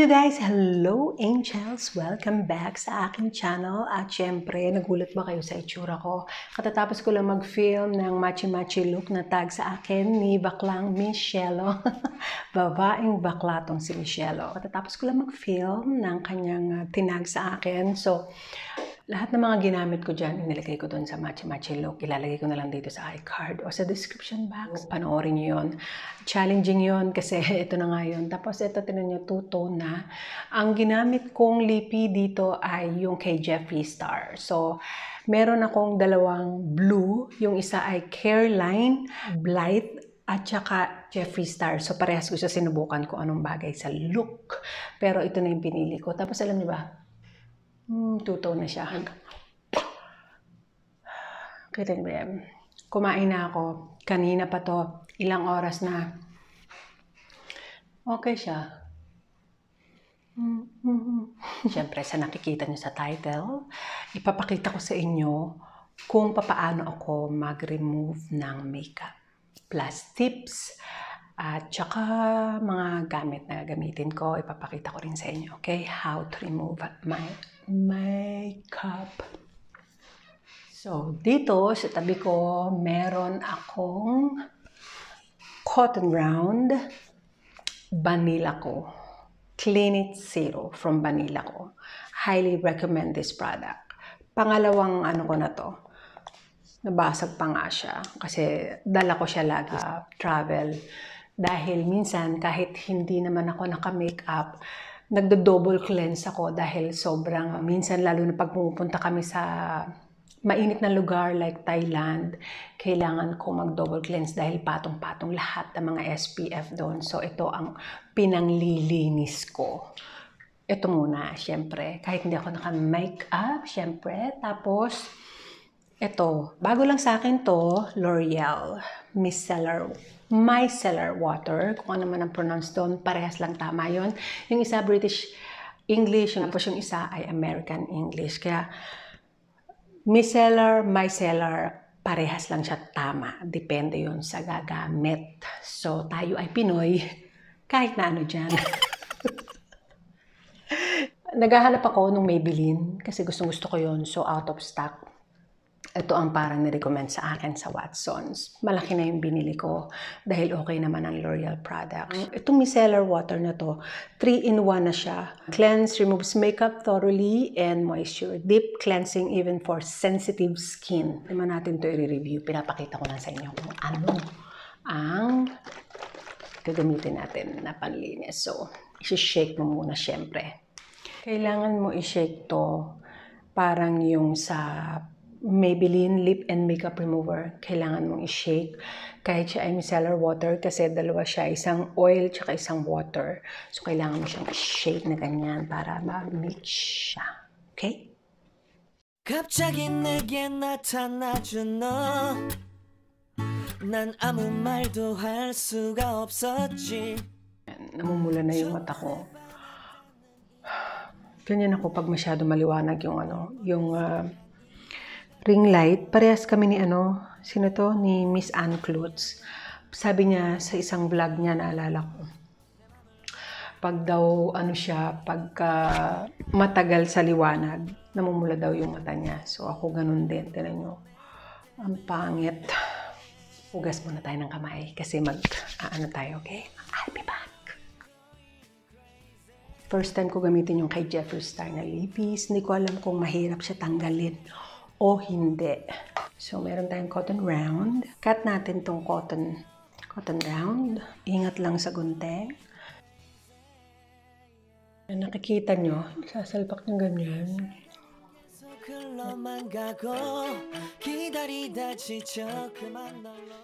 Hello guys! Hello angels! Welcome back sa aking channel. At syempre, nagulat ba kayo sa itsura ko? Katatapos ko lang mag-film ng matchy look na tag sa akin ni baklang Michelle. Babaeng bakla tong si Michelle. Katatapos ko lang mag-film ng kanyang tinag sa akin. So, lahat ng mga ginamit ko dyan, inilagay ko doon sa matchy look. Ilalagay ko na lang dito sa iCard o sa description box. Panoorin nyo yun. Challenging yun kasi ito na nga yun. Tapos ito, tinan nyo, two-tone na. Ang ginamit kong lipi dito ay yung kay Jeffree Star. So, meron akong dalawang blue. Yung isa ay Careline, Blight, at saka Jeffree Star. So, parehas ko siya sinubukan kung anong bagay sa look. Pero ito na yung pinili ko. Tapos alam niyo ba? Two-tone na siya. Kita niyo ba yan? Kumain na ako. Kanina pa to. Ilang oras na. Okay siya. Siyempre, sa nakikita niyo sa title, ipapakita ko sa inyo kung paano ako mag-remove ng makeup. Plus tips at saka mga gamit na gamitin ko, ipapakita ko rin sa inyo. Okay? How to remove my makeup. So, dito sa tabi ko, meron akong cotton round Banila ko. Clean It Zero from Banila ko. Highly recommend this product. Pangalawang ano ko na to. Nabasag pa nga siya. Kasi dala ko siya lagi sa travel. Dahil minsan kahit hindi naman ako naka-makeup, nagdo-double cleanse ako dahil sobrang, minsan lalo na pag pumupunta kami sa mainit na lugar like Thailand, kailangan ko mag-double cleanse dahil patong-patong lahat ng mga SPF doon. So ito ang pinanglilinis ko. Ito muna, syempre. Kahit hindi ako naka-makeup, syempre. Tapos, ito. Bago lang sa akin to, L'Oreal micellar water. Kung ano man ang pronounce doon, parehas lang tama yon. Yung isa British English, tapos yung isa ay American English. Kaya, micellar, parehas lang siya tama. Depende yun sa gagamit. So, tayo ay Pinoy, kahit na ano dyan. Naghahanap ako nung Maybelline kasi gustong-gusto ko yun. So, out of stock. Ito ang parang nirecommend sa akin sa Watsons. Malaki na yung binili ko dahil okay naman ang L'Oreal products. Itong micellar water na to, 3-in-1 na siya. Cleanse, removes makeup thoroughly, and moisture. Deep cleansing even for sensitive skin. Naman natin to i-review. Pinapakita ko lang sa inyo kung ano ang gagamitin natin na panlinis. So, i-shake mo muna syempre. Kailangan mo i-shake to parang yung sa Maybelline Lip and Makeup Remover. Kailangan mong i-shake. Kahit siya ay micellar water kasi dalawa siya. Isang oil tsaka isang water. So, kailangan mo siyang i-shake na ganyan para ma-mix siya. Okay? 갑자기 내게 나타나준 너 난 아무 말도 할 수가 없었지. Namumula na yung mata ko. Ganyan ako pag masyado maliwanag yung yung ring light. Parehas kami ni sino to? Ni Miss Ann Klutz. Sabi niya sa isang vlog niya, naalala ko. Pag daw, pagka matagal sa liwanag, namumula daw yung mata niya. So ako ganun din. Tinan nyo. Ang pangit. Hugas muna tayo ng kamay kasi tayo, okay? I'll be back. First time ko gamitin yung kay Jeffree Star na lipis. Hindi ko alam kung mahirap siya tanggalin o hindi. So, meron tayong cotton round. Cut natin tong cotton round. Ingat lang sa gunting. Nakikita nyo, sasalpak ng ganyan.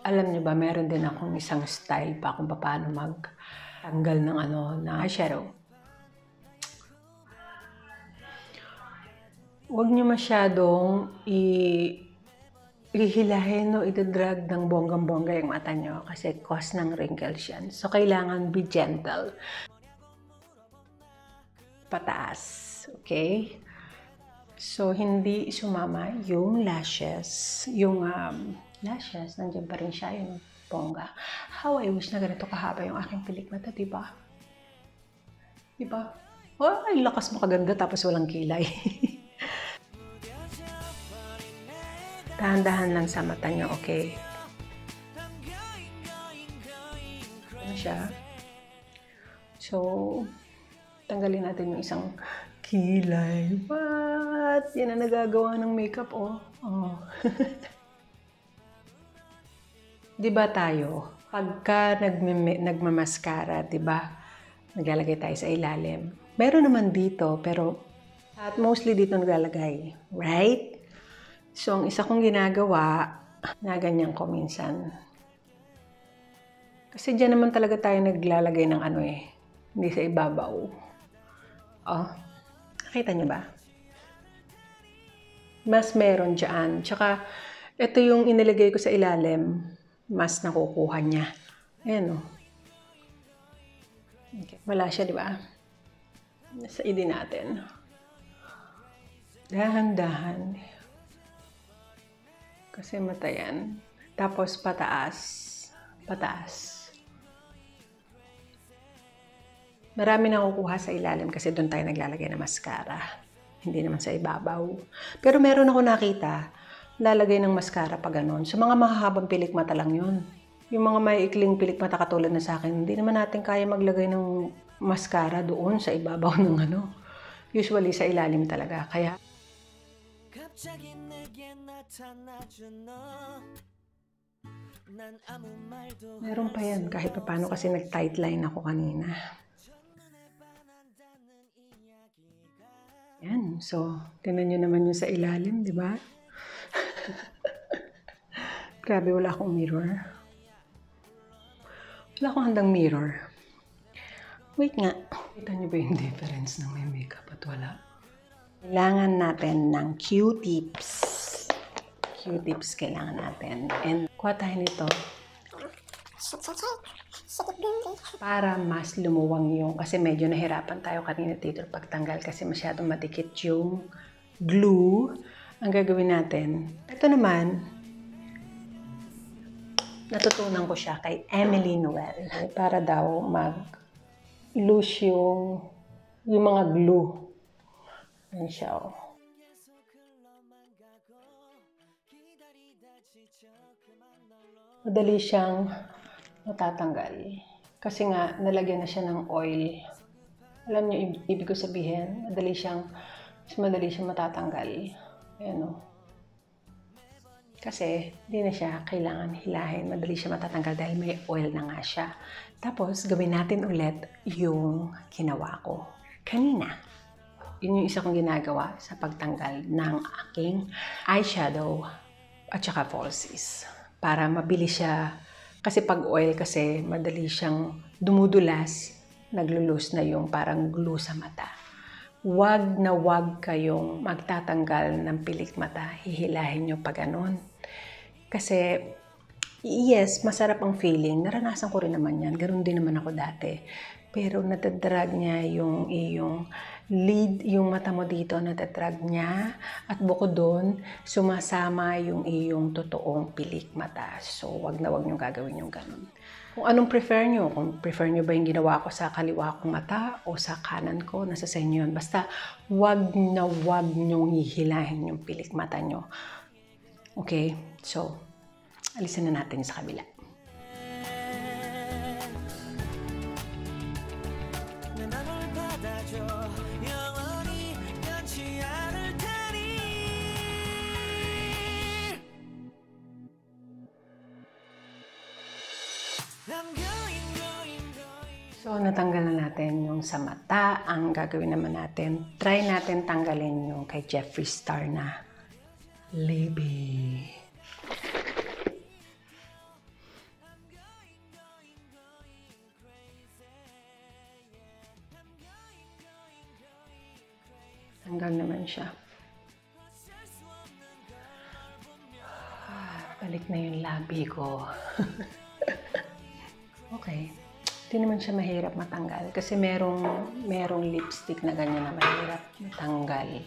Alam nyo ba, meron din akong isang style pa kung paano magtanggal ng na eyeshadow. Huwag nyo masyadong ihilahin o idadrag ng bonggang-bongga yung mata nyo kasi cause ng wrinkles yan. So, kailangan be gentle. Pataas. Okay? So, hindi sumama yung lashes. Yung lashes, nandiyan pa rin siya yung bongga. How I wish na ganito kahaba yung aking pilik mata, diba? Diba? Oh, ay, lakas makaganda tapos walang kilay. Dahan-dahan lang sa mata nyo, okay? Ano siya? So, tanggalin natin yung isang kilay. What? Yan ang nagagawa ng makeup, oh. Oh. Diba tayo, pagka nagmamaskara, diba, naglalagay tayo sa ilalim. Meron naman dito, pero at mostly dito naglalagay, right? So, ang isa kong ginagawa, na ganyan ko minsan. Kasi dyan naman talaga tayo naglalagay ng ano eh, hindi sa ibabaw. Oh, nakita niyo ba? Mas meron dyan. Tsaka, ito yung inilagay ko sa ilalim, mas nakukuha niya. Ayan o. Okay. Wala siya, di ba? Nasa ID natin. Dahan-dahan. Kasi mata yan. Tapos pataas. Pataas. Marami nakukuha sa ilalim kasi doon tayo naglalagay ng mascara. Hindi naman sa ibabaw. Pero meron ako nakita, lalagay ng mascara pa ganun. Sa mga mahahabang pilik mata lang yun. Yung mga maiikling pilik mata katulad na sa akin, hindi naman natin kaya maglagay ng mascara doon sa ibabaw ng ano. Usually sa ilalim talaga. Kaya meron pa yan kahit pa paano kasi nag-tight line ako kanina. Yan. So, tingnan nyo naman yung sa ilalim, di ba? Grabe, wala akong mirror. Wala akong handang mirror. Wait nga. Kita nyo ba yung difference ng may makeup at wala? Kailangan natin ng Q-tips. Q-tips kailangan natin. And kuha tayo nito. Para mas lumuwang yung, kasi medyo nahirapan tayo kanina dito pagtanggal kasi masyadong madikit yung glue. Ang gagawin natin, ito naman, natutunan ko siya kay Emily Noel para daw mag-loose yung mga glue. Ayan siya, oh. Madali siyang matatanggal. Kasi nga, nalagyan na siya ng oil. Alam niyo, ibig ko sabihin, madali siyang matatanggal. Ayan o. Kasi, hindi na siya kailangan hilahin. Madali siya matatanggal dahil may oil na nga siya. Tapos, gawin natin ulit yung ginawa ko kanina. Yun yung isa kong ginagawa sa pagtanggal ng aking eyeshadow at saka falsies. Para mabilis siya. Kasi pag oil kasi, madali siyang dumudulas, naglulus na yung parang glue sa mata. Wag na wag kayong magtatanggal ng pilik mata. Hihilahin nyo pa ganun. Kasi, yes, masarap ang feeling. Naranasan ko rin naman yan. Ganun din naman ako dati. Pero natadrag niya yung iyong lid, yung mata mo dito, natadrag niya. At bukod doon, sumasama yung iyong totoong pilik mata. So, wag na wag nyo gagawin yung ganun. Kung anong prefer nyo, kung prefer nyo ba yung ginawa ko sa kaliwa kong mata o sa kanan ko, nasa sa inyo yun. Basta, wag na wag nyo hihilahin yung pilik mata nyo. Okay? So, alisin na natin sa kabila. So, natanggal na natin yung sa mata. Ang gagawin naman natin, try natin tanggalin yung kay Jeffree Star na Libby. Tanggal naman siya. Balik na yung labi ko. Okay. Hindi naman siya mahirap matanggal kasi merong lipstick na ganyan na mahirap matanggal.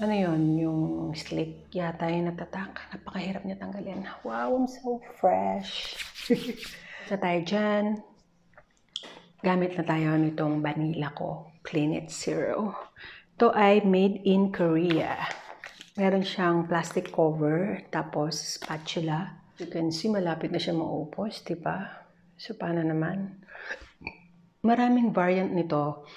Ano yun? Yung slick yata yung natatak. Napakahirap niya tanggalin. Wow, I'm so fresh. Sa tayo dyan. gamit na tayo nitong Banila ko, Clean It Zero. Ito ay made in Korea. Meron siyang plastic cover, tapos spatula. You can see, malapit na siya maupos, diba? So, paano naman? Maraming variant nito.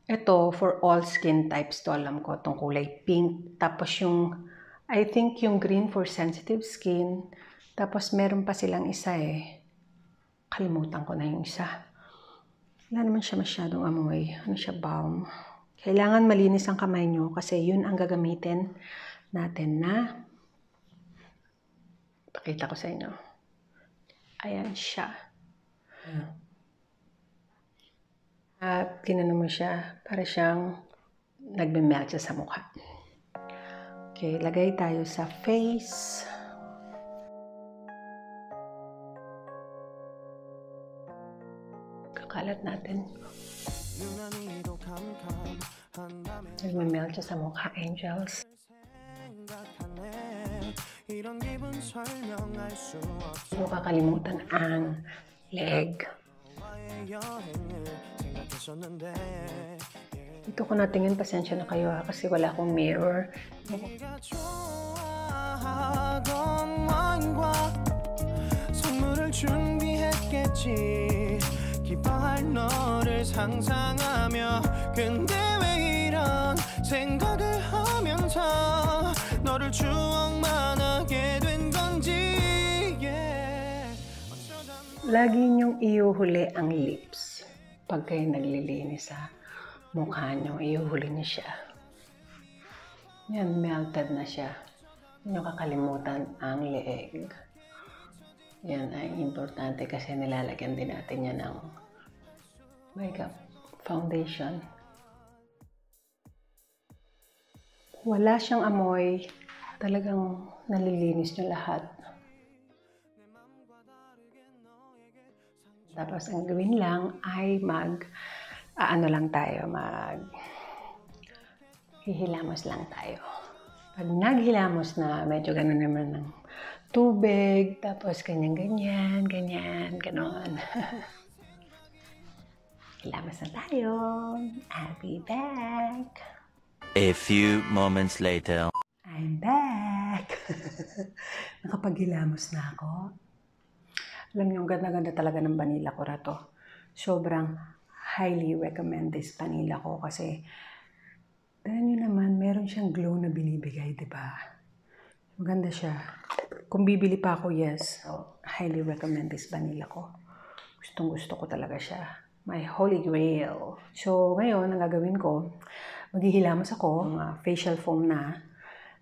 Ito, for all skin types to, alam ko, itong kulay pink. Tapos yung, I think yung green for sensitive skin. Tapos meron pa silang isa Kalimutan ko na yung isa. Wala naman siya masyadong amoy. Ano siya, balm. Kailangan malinis ang kamay nyo kasi yun ang gagamitin natin na, pakita ko sa inyo. Ayan siya. At ginano mo siya, para siyang nagme-melt siya sa mukha. Okay, lagay tayo sa face. Kakalat natin. Nagme-melt siya sa mukha, angels. Hindi ko kakalimutan ang leg. Dito ko natingin, pasensya na kayo kasi wala akong mirror. 기뻐할 너를 상상하며 근데 왜 이런 생각을 하면서 너를 추억만 하게 된 건지 Lagi niyong iuhuli ang lips pag kayo naglilinis sa mukha niyo, iuhuli niyo siya. Yan, melted na siya. Hindi niyo kakalimutan ang leeg. Yan ay importante kasi nilalagyan din natin yan ng makeup foundation. Wala siyang amoy. Talagang nalilinis niyo lahat. Tapos ang gawin lang ay hihilamos lang tayo. Pag naghilamos na, medyo gano'n naman ng tubig, tapos ganyan, ganon. Hilamos na tayo. I'll be back. A few moments later. I'm back. Nakapaghilamos na ako. Alam niyo, ganda-ganda talaga ng Banila ko na to. Sobrang highly recommend this Banila ko kasi dahil nyo naman, meron siyang glow na binibigay, diba? Maganda siya. Kung bibili pa ako, yes. So, highly recommend this Banila ko. Gustong-gusto ko talaga siya. My holy grail. So, ngayon, ang gagawin ko, maghihilamos ako, facial foam na.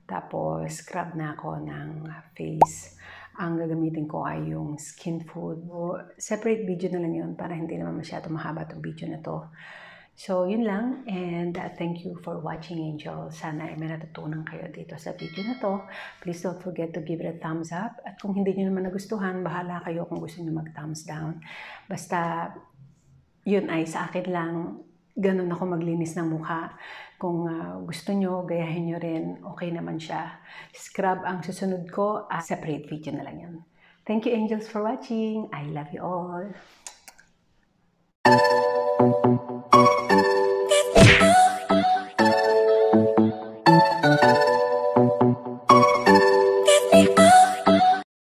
Tapos, scrub na ako ng face. Ang gagamitin ko ay yung skin food. Separate video na lang yun para hindi naman masyado mahaba itong video na to. So, yun lang. And thank you for watching, Angel. Sana ay may natutunan kayo dito sa video na to. Please don't forget to give it a thumbs up. At kung hindi nyo naman nagustuhan, bahala kayo kung gusto nyo mag-thumbs down. Basta, yun ay sa akin lang. Ganun ako maglinis ng mukha. Kung gusto nyo, gayahin nyo rin. Okay naman siya. Scrub ang susunod ko. Separate video na lang yun. Thank you, Angels, for watching. I love you all.